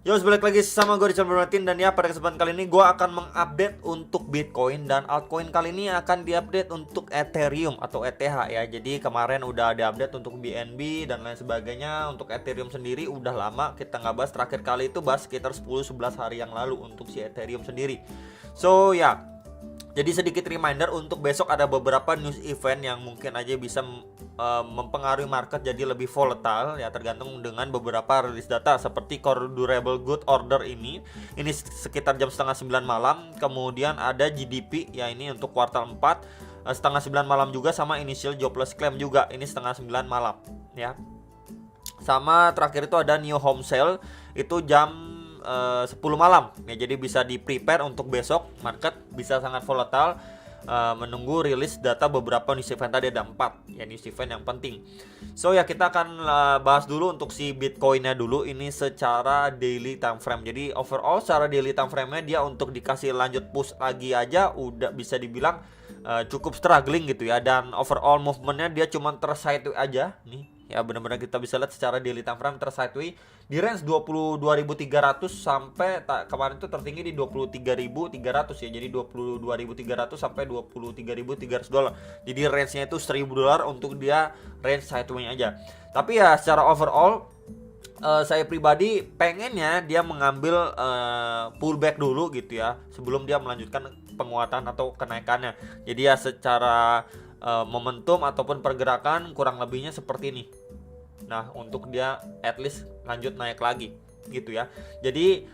Yo, balik lagi sama gue Richard Bermatin. Dan ya, pada kesempatan kali ini gue akan mengupdate untuk Bitcoin. Dan altcoin kali ini akan diupdate untuk Ethereum atau ETH ya. Jadi kemarin udah ada update untuk BNB dan lain sebagainya. Untuk Ethereum sendiri udah lama kita nggak bahas. Terakhir kali itu bahas sekitar 10-11 hari yang lalu untuk si Ethereum sendiri. So ya, jadi sedikit reminder untuk besok ada beberapa news event yang mungkin aja bisa mempengaruhi market jadi lebih volatile ya, tergantung dengan beberapa rilis data seperti Core Durable Good Order ini sekitar jam setengah 9 malam. Kemudian ada GDP ya, ini untuk kuartal 4 setengah 9 malam juga, sama Initial Jobless Claim juga ini setengah 9 malam ya. Sama terakhir itu ada New Home Sale itu jam 10 malam ya, jadi bisa di prepare untuk besok. Market bisa sangat volatile menunggu rilis data beberapa news event. Tadi ada 4 ya news event yang penting. So ya, kita akan bahas dulu untuk si Bitcoinnya dulu ini secara daily time frame. Jadi overall secara daily time frame-nya dia untuk dikasih lanjut push lagi aja udah bisa dibilang cukup struggling gitu ya. Dan overall movementnya dia cuma tersideways aja nih ya, benar-benar kita bisa lihat secara daily time frame tersideways di range 22.300 sampai kemarin itu tertinggi di 23.300 ya. Jadi 22.300 sampai 23.300 dolar. Jadi range-nya itu $1.000 untuk dia range sideways aja. Tapi ya secara overall saya pribadi pengennya dia mengambil pullback dulu gitu ya, sebelum dia melanjutkan penguatan atau kenaikannya. Jadi ya secara momentum ataupun pergerakan kurang lebihnya seperti ini. Nah, untuk dia at least lanjut naik lagi gitu ya. Jadi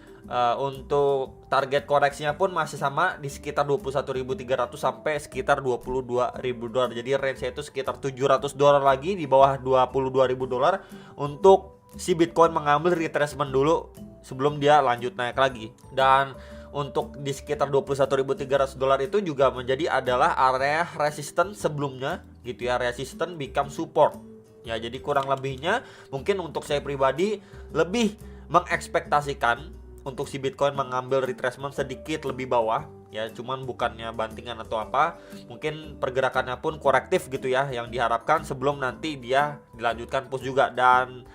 untuk target koreksinya pun masih sama di sekitar 21.300 sampai sekitar 22.000 dolar. Jadi range-nya itu sekitar $700 lagi di bawah 22.000 dolar untuk si Bitcoin mengambil retracement dulu sebelum dia lanjut naik lagi. Dan untuk di sekitar 21.300 dolar itu juga menjadi adalah area resistance sebelumnya gitu ya, resistance become support ya. Jadi kurang lebihnya mungkin untuk saya pribadi lebih mengekspektasikan untuk si Bitcoin mengambil retracement sedikit lebih bawah ya, cuman bukannya bantingan atau apa, mungkin pergerakannya pun korektif gitu ya yang diharapkan sebelum nanti dia dilanjutkan push juga. Dan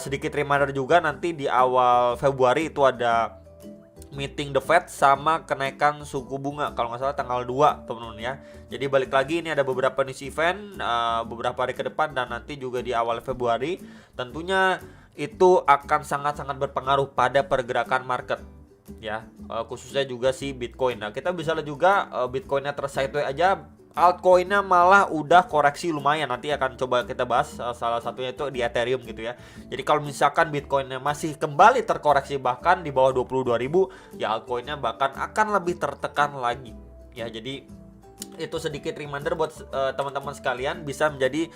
sedikit reminder juga, nanti di awal Februari itu ada meeting the Fed sama kenaikan suku bunga kalau nggak salah tanggal 2 teman-teman ya. Jadi balik lagi ini ada beberapa news event beberapa hari ke depan dan nanti juga di awal Februari. Tentunya itu akan sangat-sangat berpengaruh pada pergerakan market ya, khususnya juga si Bitcoin. Nah, kita bisa lihat juga Bitcoinnya tersideways aja, altcoinnya malah udah koreksi lumayan. Nanti akan coba kita bahas salah satunya itu di Ethereum gitu ya. Jadi kalau misalkan Bitcoinnya masih kembali terkoreksi bahkan di bawah 22.000 ya, altcoinnya bahkan akan lebih tertekan lagi ya. Jadi itu sedikit reminder buat teman-teman sekalian, bisa menjadi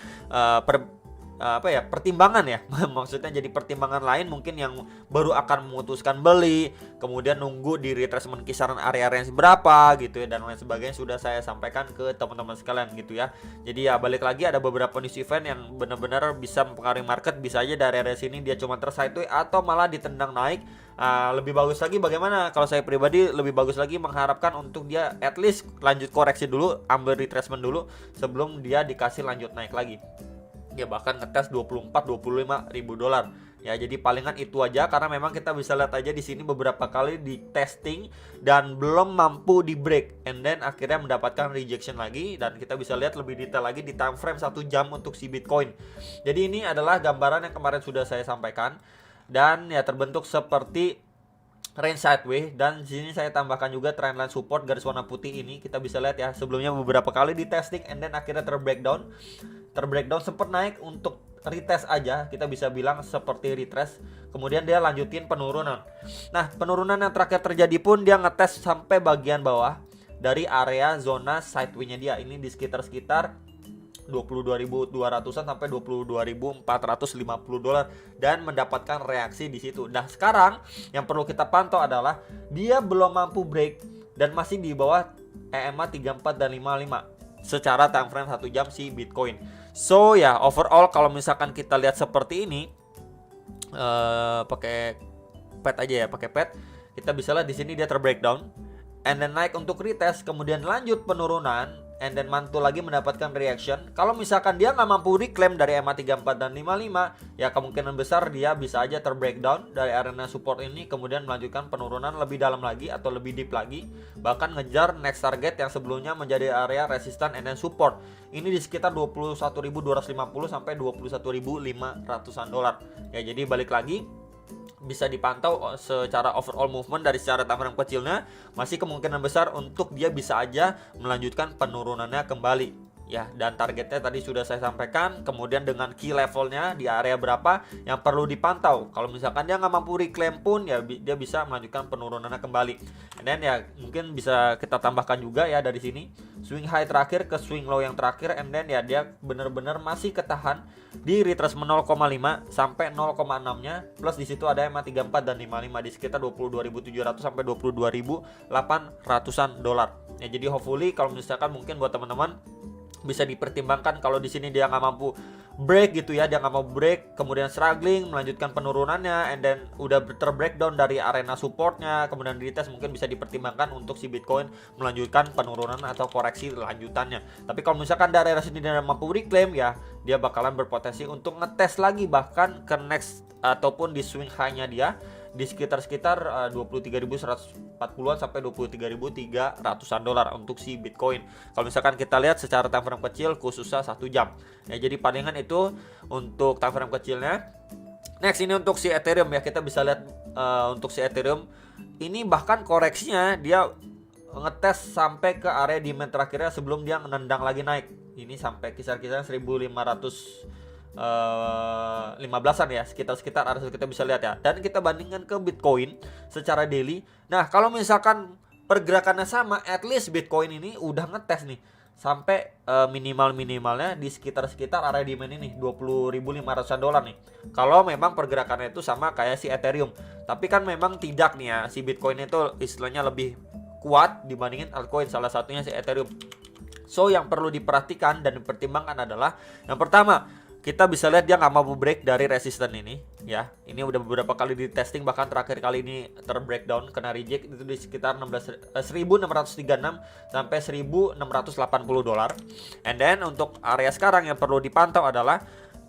pertimbangan ya. Maksudnya jadi pertimbangan lain mungkin yang baru akan memutuskan beli, kemudian nunggu di retracement kisaran area range berapa gitu ya, dan lain sebagainya sudah saya sampaikan ke teman-teman sekalian gitu ya. Jadi ya balik lagi ada beberapa news event yang benar-benar bisa mempengaruhi market. Bisa aja dari area sini dia cuma tersideways atau malah ditendang naik. Lebih bagus lagi bagaimana? Kalau saya pribadi lebih bagus lagi mengharapkan untuk dia at least lanjut koreksi dulu, ambil retracement dulu sebelum dia dikasih lanjut naik lagi ya, bahkan ngetes 24-25 ribu dolar ya. Jadi palingan itu aja, karena memang kita bisa lihat aja di sini beberapa kali di testing dan belum mampu di break, and then akhirnya mendapatkan rejection lagi. Dan kita bisa lihat lebih detail lagi di time frame 1 jam untuk si Bitcoin. Jadi ini adalah gambaran yang kemarin sudah saya sampaikan, dan ya terbentuk seperti range sideways. Dan di sini saya tambahkan juga trendline support garis warna putih ini. Kita bisa lihat ya, sebelumnya beberapa kali di testing and then akhirnya terbreakdown sempat naik untuk retest aja, kita bisa bilang seperti retrace, kemudian dia lanjutin penurunan. Nah, penurunan yang terakhir terjadi pun dia ngetes sampai bagian bawah dari area zona sideways-nya dia, ini di sekitar 22.200-an sampai 22.450 dolar dan mendapatkan reaksi di situ. Nah, sekarang yang perlu kita pantau adalah dia belum mampu break dan masih di bawah EMA 34 dan 55 secara time frame 1 jam si Bitcoin. So ya, overall kalau misalkan kita lihat seperti ini, pakai pet aja ya, pakai pet, kita bisa lihat di sini dia terbreakdown and then naik untuk retest, kemudian lanjut penurunan and then mantul lagi mendapatkan reaction. Kalau misalkan dia nggak mampu reclaim dari EMA 34 dan 55, ya kemungkinan besar dia bisa aja terbreakdown dari arena support ini, kemudian melanjutkan penurunan lebih dalam lagi atau lebih deep lagi, bahkan ngejar next target yang sebelumnya menjadi area resistance and then support. Ini di sekitar 21.250 sampai 21.500-an dolar. Ya, jadi balik lagi bisa dipantau secara overall movement dari secara time frame kecilnya, masih kemungkinan besar untuk dia bisa aja melanjutkan penurunannya kembali ya. Dan targetnya tadi sudah saya sampaikan, kemudian dengan key levelnya di area berapa yang perlu dipantau. Kalau misalkan dia nggak mampu reclaim pun ya dia bisa melanjutkan penurunannya kembali. Dan ya mungkin bisa kita tambahkan juga ya dari sini swing high terakhir ke swing low yang terakhir, and then ya dia benar-benar masih ketahan di retracement 0,5 sampai 0,6-nya, plus di situ ada EMA 34 dan 55 di sekitar 22.700 sampai 22.800-an dolar. Ya, jadi hopefully kalau misalkan mungkin buat teman-teman bisa dipertimbangkan kalau di sini dia nggak mampu break gitu ya, dia nggak mau break, kemudian struggling melanjutkan penurunannya, and then udah terbreakdown dari arena supportnya, kemudian retest, mungkin bisa dipertimbangkan untuk si Bitcoin melanjutkan penurunan atau koreksi lanjutannya. Tapi kalau misalkan dari arena sini dia mampu reclaim, ya dia bakalan berpotensi untuk ngetes lagi bahkan ke next ataupun di swing high-nya dia di sekitar 23.140-an sampai 23.300-an dolar untuk si Bitcoin. Kalau misalkan kita lihat secara time frame kecil khususnya 1 jam. Ya, jadi palingan itu untuk time frame kecilnya. Next ini untuk si Ethereum ya, kita bisa lihat untuk si Ethereum ini bahkan koreksinya dia ngetes sampai ke area demand terakhirnya sebelum dia nendang lagi naik. Ini sampai kisar-kisar 1.515-an ya, sekitar harus kita bisa lihat ya. Dan kita bandingkan ke Bitcoin secara daily. Nah, kalau misalkan pergerakannya sama, at least Bitcoin ini udah ngetes nih sampai minimalnya di sekitar area demand ini 20.500-an dolar nih. Kalau memang pergerakannya itu sama kayak si Ethereum. Tapi kan memang tidak nih ya, si Bitcoin itu istilahnya lebih kuat dibandingin altcoin, salah satunya si Ethereum. So yang perlu diperhatikan dan dipertimbangkan adalah yang pertama, kita bisa lihat dia nggak mampu break dari resisten ini ya. Ini udah beberapa kali di testing, bahkan terakhir kali ini terbreakdown kena reject itu di sekitar 1.636 sampai 1.680 dolar. And then untuk area sekarang yang perlu dipantau adalah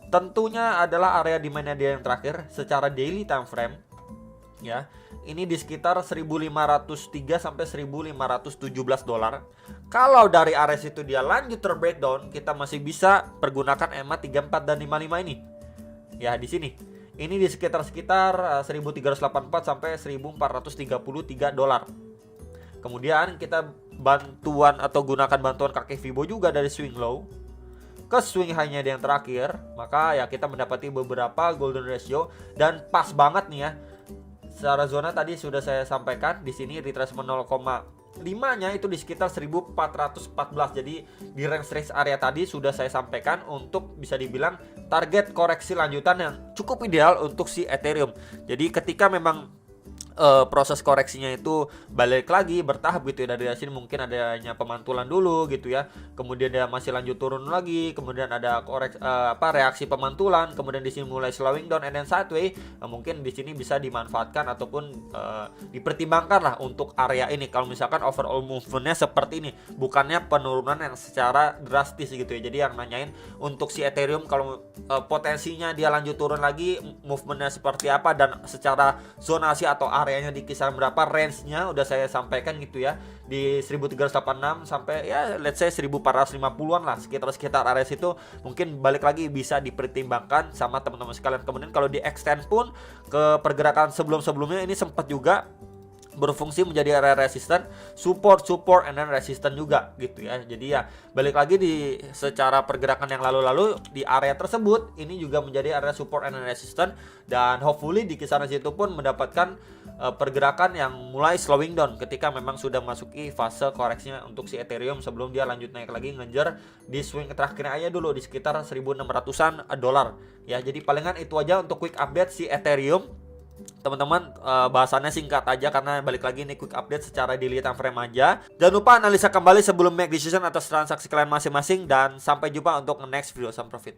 tentunya adalah area demand-nya dia yang terakhir secara daily time frame ya. Ini di sekitar 1.503 sampai 1.517 dolar. Kalau dari area situ dia lanjut terbreakdown, kita masih bisa pergunakan EMA 34 dan 55 ini. Ya, di sini. Ini di sekitar 1.384 sampai 1.433 dolar. Kemudian kita bantuan atau gunakan bantuan kaki Fibo juga dari swing low ke swing high-nya yang terakhir, maka ya kita mendapati beberapa golden ratio dan pas banget nih ya. Secara zona tadi sudah saya sampaikan, di sini retracement 0,5-nya itu di sekitar 1414. Jadi di range area tadi sudah saya sampaikan untuk bisa dibilang target koreksi lanjutan yang cukup ideal untuk si Ethereum. Jadi ketika memang proses koreksinya itu balik lagi bertahap gitu ya, dari sini mungkin adanya pemantulan dulu gitu ya, kemudian dia masih lanjut turun lagi, kemudian ada reaksi pemantulan, kemudian di sini mulai slowing down and then sideways. Mungkin di sini bisa dimanfaatkan ataupun dipertimbangkan lah untuk area ini kalau misalkan overall movementnya seperti ini, bukannya penurunan yang secara drastis gitu ya. Jadi yang nanyain untuk si Ethereum kalau potensinya dia lanjut turun lagi, movementnya seperti apa dan secara zonasi atau areanya di kisaran berapa, range-nya udah saya sampaikan gitu ya, di 1386 sampai ya let's say 1450-an lah, sekitar area situ mungkin balik lagi bisa dipertimbangkan sama teman-teman sekalian. Kemudian kalau di extend pun ke pergerakan sebelumnya ini sempat juga berfungsi menjadi area resisten, support and then resisten juga gitu ya. Jadi ya balik lagi di secara pergerakan yang lalu-lalu di area tersebut ini juga menjadi area support and then resisten, dan hopefully di kisaran situ pun mendapatkan pergerakan yang mulai slowing down ketika memang sudah masuki fase koreksinya untuk si Ethereum sebelum dia lanjut naik lagi ngejar di swing terakhirnya aja dulu di sekitar 1.600-an dolar ya. Jadi palingan itu aja untuk quick update si Ethereum. Teman-teman, bahasannya singkat aja karena balik lagi ini quick update secara daily time frame aja. Jangan lupa analisa kembali sebelum make decision atas transaksi kalian masing-masing, dan sampai jumpa untuk next video. Some profit.